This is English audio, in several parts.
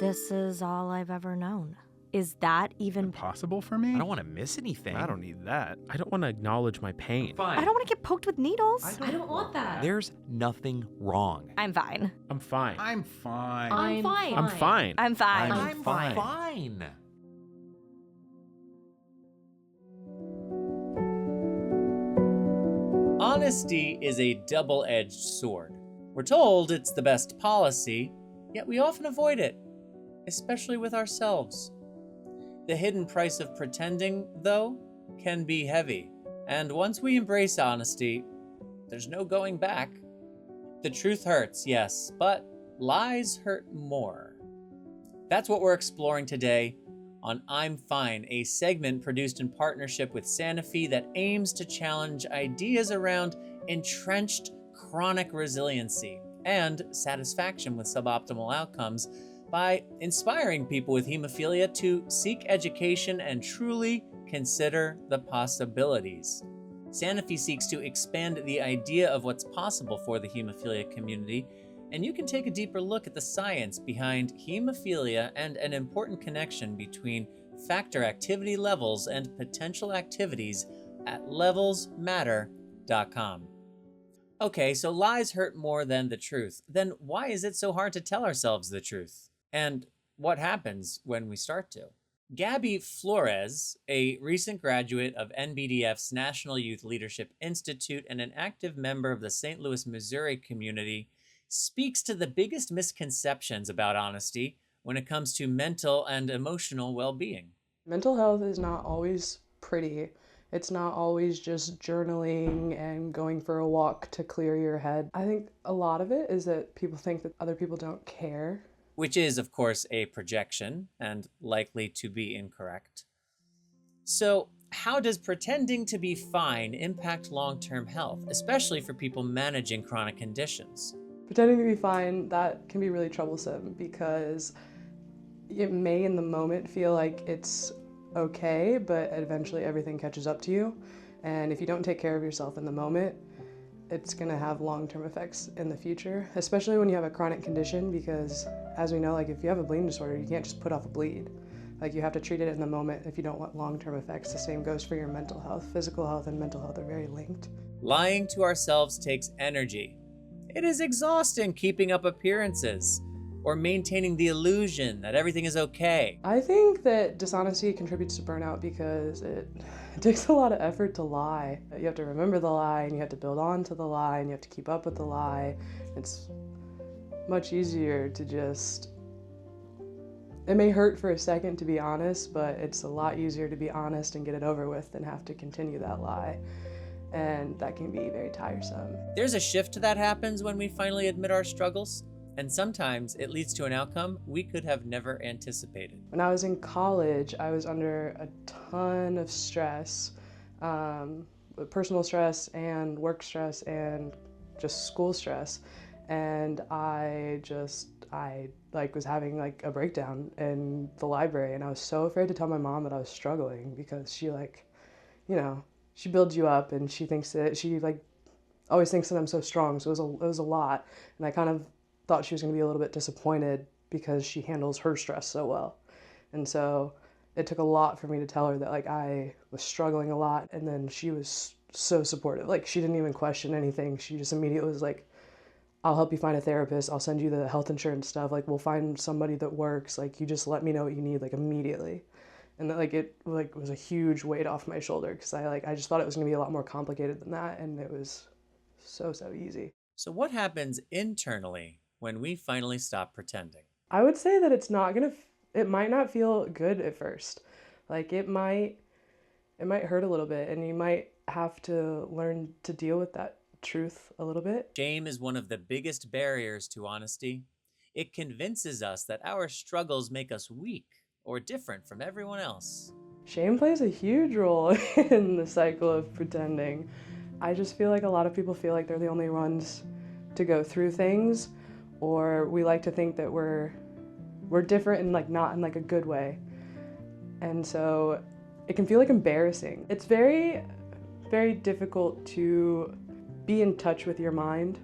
this is all I've ever known. Is that even Possible for me? I don't want to miss anything. I don't need that. I don't want to acknowledge my pain. Fine. I don't want to get poked with needles. I don't want that. There's nothing wrong. I'm fine. I'm fine. I'm fine. I'm fine. I'm fine. I'm fine. I'm fine. Honesty is a double-edged sword. We're told it's the best policy, yet we often avoid it, especially with ourselves. The hidden price of pretending, though, can be heavy. And once we embrace honesty, there's no going back. The truth hurts, yes, but lies hurt more. That's what we're exploring today on I'm Fine, a segment produced in partnership with Sanofi that aims to challenge ideas around entrenched chronic resiliency and satisfaction with suboptimal outcomes by inspiring people with hemophilia to seek education and truly consider the possibilities. Sanofi seeks to expand the idea of what's possible for the hemophilia community, and you can take a deeper look at the science behind hemophilia and an important connection between factor activity levels and potential activities at levelsmatter.com. Okay, so lies hurt more than the truth. Then why is it so hard to tell ourselves the truth? And what happens when we start to? Gabi Flores, a recent graduate of NBDF's National Youth Leadership Institute and an active member of the St. Louis, Missouri community, speaks to the biggest misconceptions about honesty when it comes to mental and emotional well-being. Mental health is not always pretty. It's not always just journaling and going for a walk to clear your head. I think a lot of it is that people think that other people don't care. Which is, of course, a projection and likely to be incorrect. So, how does pretending to be fine impact long-term health, especially for people managing chronic conditions? Pretending to be fine, that can be really troublesome because it may in the moment feel like it's okay, but eventually everything catches up to you. And if you don't take care of yourself in the moment, it's gonna have long-term effects in the future, especially when you have a chronic condition, because as we know, like if you have a bleeding disorder, you can't just put off a bleed. Like you have to treat it in the moment if you don't want long-term effects. The same goes for your mental health. Physical health and mental health are very linked. Lying to ourselves takes energy. It is exhausting keeping up appearances or maintaining the illusion that everything is okay. I think that dishonesty contributes to burnout because it takes a lot of effort to lie. You have to remember the lie, and you have to build on to the lie, and you have to keep up with the lie. It's much easier to just... It may hurt for a second to be honest, but it's a lot easier to be honest and get it over with than have to continue that lie. And that can be very tiresome. There's a shift that happens when we finally admit our struggles, and sometimes it leads to an outcome we could have never anticipated. When I was in college, I was under a ton of stress, personal stress and work stress and just school stress. And I was having like a breakdown in the library, and I was so afraid to tell my mom that I was struggling because she she builds you up, and she thinks that she always thinks that I'm so strong. So it was a lot, and I kind of thought she was going to be a little bit disappointed because she handles her stress so well. And so it took a lot for me to tell her that I was struggling a lot, and then she was so supportive. She didn't even question anything. She just immediately was like, I'll help you find a therapist. I'll send you the health insurance stuff. We'll find somebody that works. You just let me know what you need immediately. And that it was a huge weight off my shoulder because I just thought it was going to be a lot more complicated than that, and it was so easy. So what happens internally when we finally stop pretending? I would say that it might not feel good at first. It might hurt a little bit, and you might have to learn to deal with that truth a little bit. Shame is one of the biggest barriers to honesty. It convinces us that our struggles make us weak or different from everyone else. Shame plays a huge role in the cycle of pretending. I just feel like a lot of people feel like they're the only ones to go through things, or we like to think that we're different and not in a good way. And so it can feel embarrassing. It's very, very difficult to be in touch with your mind.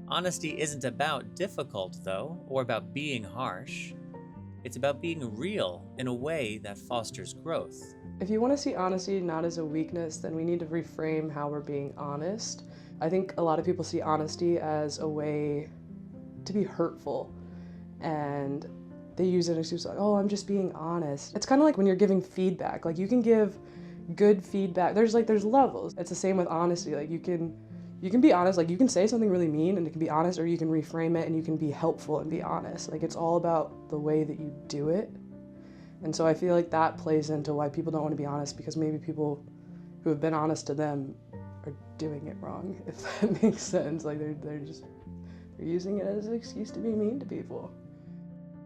Honesty isn't about difficult, though, or about being harsh. It's about being real in a way that fosters growth. If you want to see honesty not as a weakness, then we need to reframe how we're being honest. I think a lot of people see honesty as a way to be hurtful, and they use it as excuse like, oh, I'm just being honest. It's kind of like when you're giving feedback. Like, you can give good feedback. There's levels. It's the same with honesty. Like, you can be honest. Like, you can say something really mean and it can be honest, or you can reframe it and you can be helpful and be honest. Like, it's all about the way that you do it. And so I feel like that plays into why people don't want to be honest, because maybe people who have been honest to them are doing it wrong, if that makes sense. Like, they're using it as an excuse to be mean to people.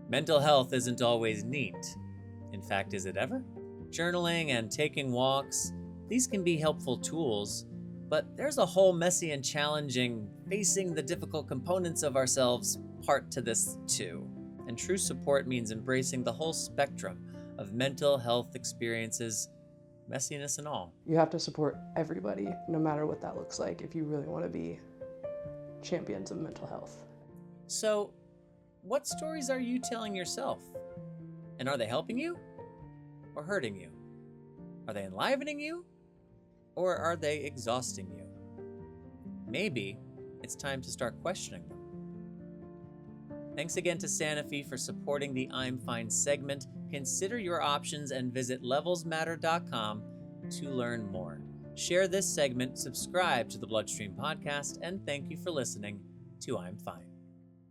Mental health isn't always neat. In fact, is it ever? Journaling and taking walks, these can be helpful tools, but there's a whole messy and challenging, facing the difficult components of ourselves part to this too. And true support means embracing the whole spectrum of mental health experiences, messiness and all. You have to support everybody, no matter what that looks like, if you really want to be champions of mental health. So, what stories are you telling yourself? And are they helping you or hurting you? Are they enlivening you or are they exhausting you? Maybe it's time to start questioning them. Thanks again to Sanofi for supporting the I'm Fine segment. Consider your options and visit levelsmatter.com to learn more. Share this segment, subscribe to the Bloodstream podcast, and thank you for listening to I'm Fine.